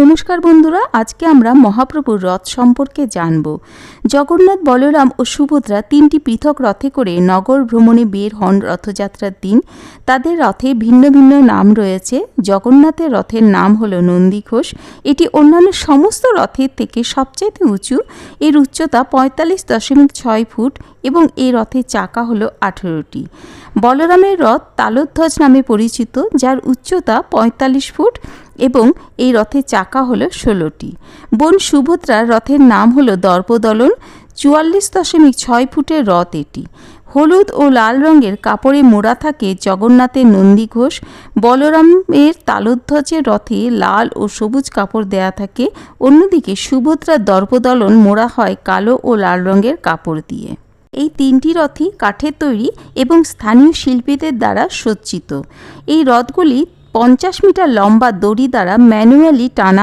নমস্কার বন্ধুরা, আজকে আমরা মহাপ্রভুর রথ সম্পর্কে জানব। জগন্নাথ, বলরাম ও সুভদ্রা তিনটি পৃথক রথে করে নগর ভ্রমণে বের হন রথযাত্রার দিন। তাদের রথে ভিন্ন ভিন্ন নাম রয়েছে। জগন্নাথের রথের নাম হলো নন্দীঘোষ। এটি অন্যান্য সমস্ত রথের থেকে সবচেয়ে উঁচু। এর উচ্চতা ৪৫.৬ ফুট এবং এই রথের চাকা হলো ১৮টি। বলরামের রথ তালধ্বজ নামে পরিচিত, যার উচ্চতা ৪৫ ফুট এবং এই রথের চাকা হলো ১৬টি। বোন সুভদ্রার রথের নাম হলো দর্পদলন। ৪৪.৬ ফুটের রথ এটি। হলুদ ও লাল রঙের কাপড়ে মোড়া থাকে জগন্নাথের নন্দীঘোষ। বলরামের তালধ্বজের রথে লাল ও সবুজ কাপড় দেয়া থাকে। অন্যদিকে সুভদ্রার দর্পদলন মোড়া হয় কালো ও লাল রঙের কাপড় দিয়ে। এই তিনটি রথই কাঠের তৈরি এবং স্থানীয় শিল্পীদের দ্বারা সজ্জিত। এই রথগুলি ৫০ মিটার লম্বা দড়ি দ্বারা ম্যানুয়ালি টানা